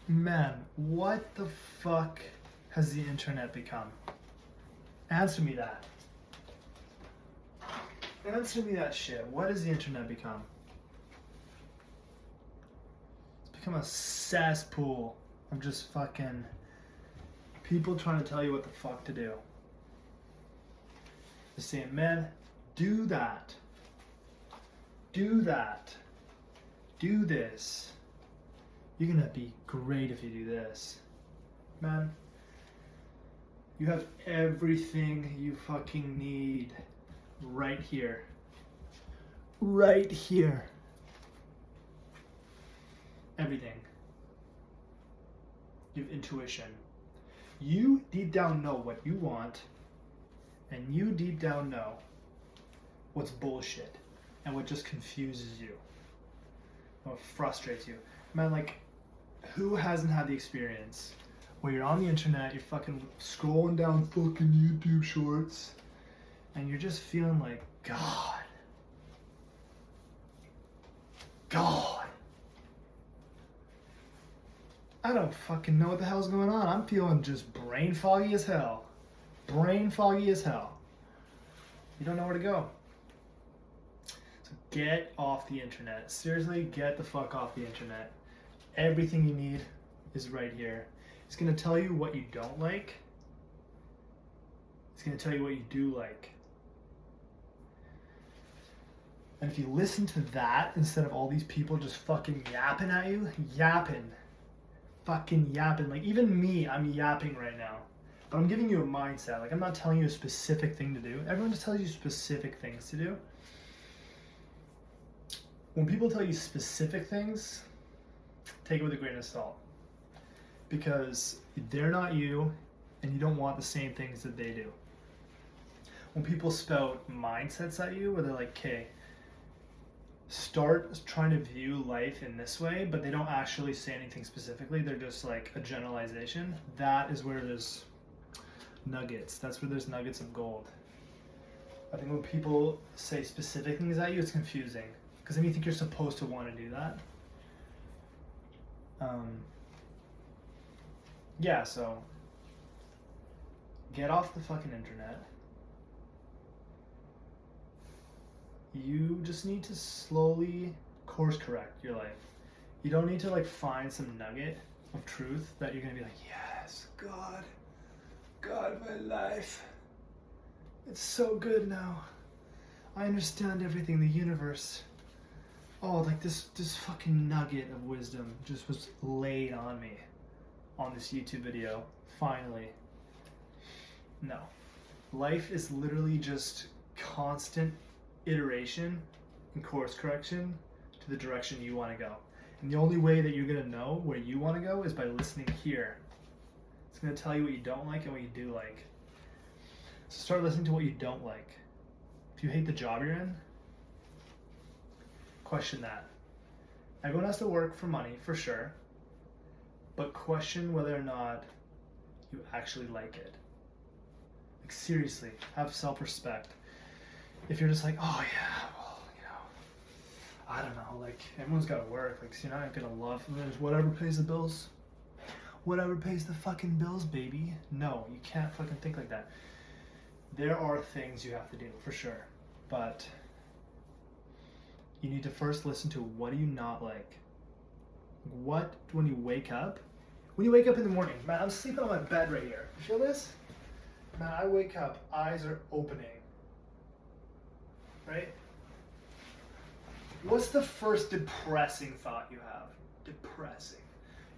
Man, what the fuck has the internet become? Answer me that. Answer me that shit. What has the internet become? It's become a cesspool of just fucking people trying to tell you what the fuck to do. They're saying, man, do that. Do that. Do this. You're gonna be great if you do this. Man, you have everything you fucking need right here. Right here. Everything. You have intuition. You deep down know what you want, and you deep down know what's bullshit and what just confuses you, what frustrates you. Man, like, who hasn't had the experience where you're on the internet, you're fucking scrolling down fucking YouTube shorts, and you're just feeling like, God. I don't fucking know what the hell's going on. I'm feeling just brain foggy as hell. Brain foggy as hell. You don't know where to go. So get off the internet. Seriously, get the fuck off the internet. Everything you need is right here. It's going to tell you what you don't like. It's going to tell you what you do like. And if you listen to that instead of all these people just fucking yapping at you, fucking yapping. Like, even me, I'm yapping right now. But I'm giving you a mindset. Like, I'm not telling you a specific thing to do. Everyone just tells you specific things to do. When people tell you specific things, take it with a grain of salt. Because they're not you, and you don't want the same things that they do. When people spout mindsets at you, where they're like, okay, start trying to view life in this way, but they don't actually say anything specifically, they're just like a generalization, that is where there's nuggets. That's where there's nuggets of gold. I think when people say specific things at you, it's confusing, because then you think you're supposed to want to do that. Yeah, so get off the fucking internet. You just need to slowly course correct your life. You don't need to like find some nugget of truth that you're gonna be like, yes, God, my life, it's so good now. I understand everything, the universe. Oh, like this fucking nugget of wisdom just was laid on me on this YouTube video, finally. No. Life is literally just constant iteration and course correction to the direction you want to go. And the only way that you're going to know where you want to go is by listening here. It's going to tell you what you don't like and what you do like. So start listening to what you don't like. If you hate the job you're in, question that. Everyone has to work for money, for sure. But question whether or not you actually like it. Like, seriously, have self-respect. If you're just like, oh yeah, well, I don't know, like, everyone's got to work, like, so you're not gonna love, there's whatever pays the bills. Whatever pays the fucking bills, baby. No, you can't fucking think like that. There are things you have to do, for sure. But you need to first listen to, what do you not like? What, when you wake up in the morning, man, I'm sleeping on my bed right here. You feel this? Man, I wake up, eyes are opening. Right? What's the first depressing thought you have? Depressing.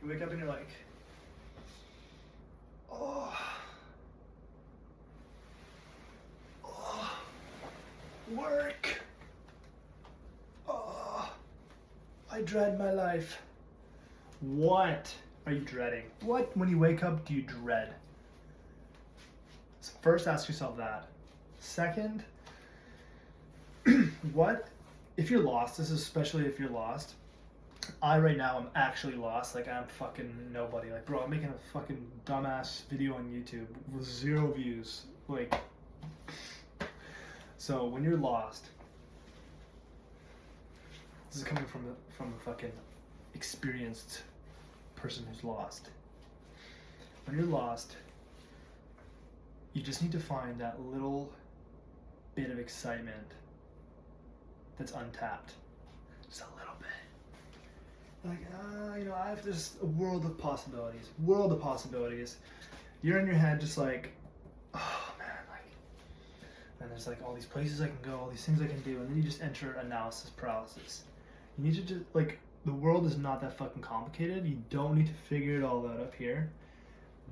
You wake up and you're like, work. I dread my life. What are you dreading? What, when you wake up, do you dread? So first, ask yourself that. Second, what, if you're lost, this is especially if you're lost. I right now am actually lost. Like, I'm fucking nobody. Like, bro, I'm making a fucking dumbass video on YouTube with 0 views. Like, so when you're lost, this is coming from a fucking experienced person who's lost. When you're lost, you just need to find that little bit of excitement that's untapped. Just a little bit. Like, I have this world of possibilities. World of possibilities. You're in your head just like, oh man, like, and there's like all these places I can go, all these things I can do, and then you just enter analysis paralysis. You need to just, like, the world is not that fucking complicated. You don't need to figure it all out up here.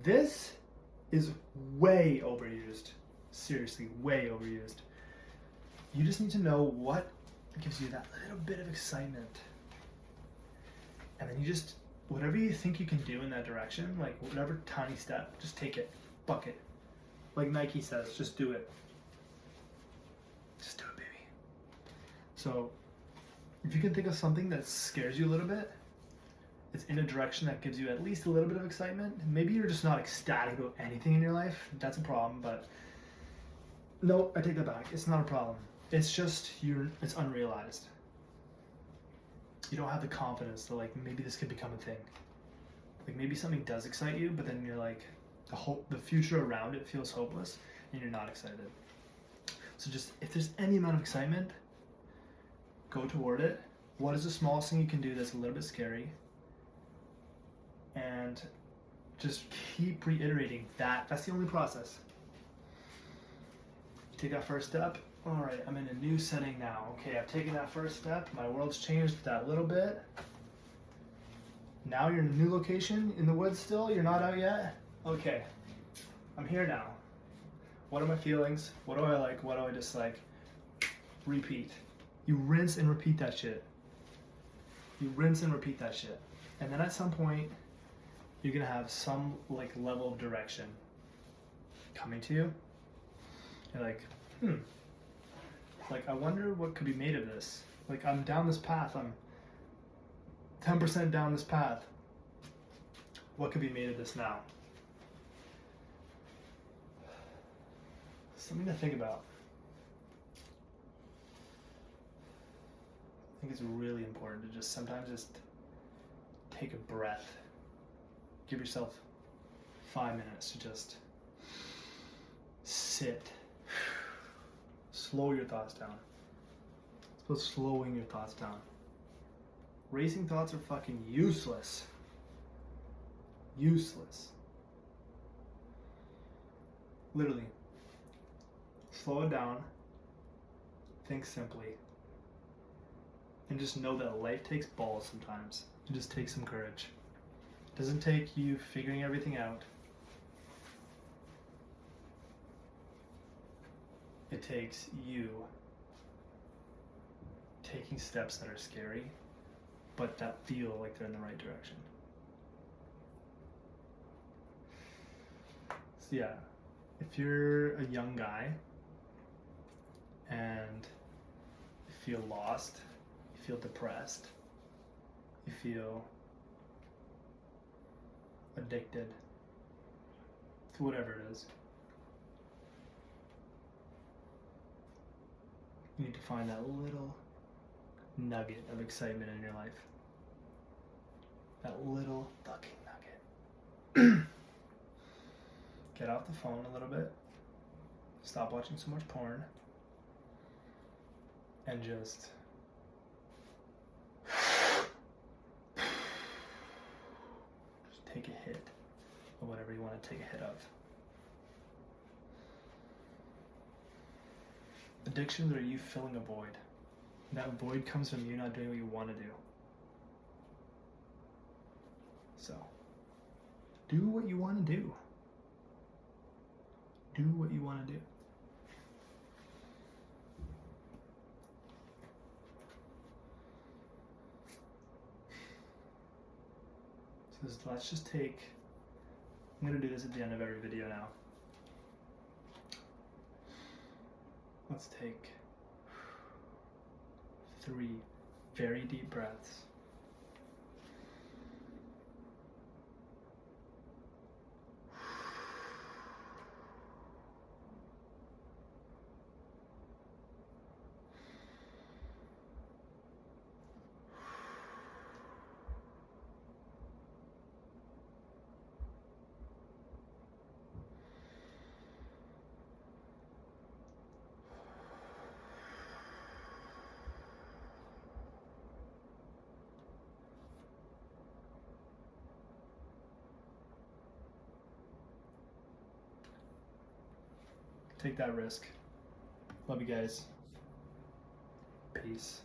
This is way overused. Seriously, way overused. You just need to know what gives you that little bit of excitement. And then you just, whatever you think you can do in that direction, like whatever tiny step, just take it. Buck it. Like Nike says, just do it. Just do it, baby. So, if you can think of something that scares you a little bit, it's in a direction that gives you at least a little bit of excitement. Maybe you're just not ecstatic about anything in your life. That's a problem, but no, I take that back. It's not a problem. It's just it's unrealized. You don't have the confidence to, like, maybe this could become a thing. Like, maybe something does excite you, but then you're like, the future around it feels hopeless and you're not excited. So just, if there's any amount of excitement, go toward it. What is the smallest thing you can do that's a little bit scary? And just keep reiterating that. That's the only process. Take that first step. All right, I'm in a new setting now. Okay, I've taken that first step. My world's changed that little bit. Now you're in a new location, in the woods still. You're not out yet. Okay, I'm here now. What are my feelings? What do I like? What do I dislike? Repeat. You rinse and repeat that shit. You rinse and repeat that shit. And then at some point, you're gonna have some, like, level of direction coming to you. You're like, like, I wonder what could be made of this. Like, I'm down this path. I'm 10% down this path. What could be made of this now? Something to think about. I think it's really important to just sometimes just take a breath. Give yourself 5 minutes to just sit. Slow your thoughts down. It's about slowing your thoughts down. Racing thoughts are fucking useless. Useless. Literally. Slow it down. Think simply. And just know that life takes balls sometimes. It just takes some courage. It doesn't take you figuring everything out. It takes you taking steps that are scary, but that feel like they're in the right direction. So yeah, if you're a young guy and you feel lost, you feel depressed, you feel addicted to whatever it is, you need to find that little nugget of excitement in your life. That little fucking nugget. Get off the phone a little bit. Stop watching so much porn. And just take a hit of whatever you want to take a hit of. Addictions are you filling a void. And that void comes from you not doing what you want to do. So, do what you want to do. Do what you want to do. So let's just take, I'm going to do this at the end of every video now. Let's take 3 very deep breaths. Take that risk. Love you guys. Peace.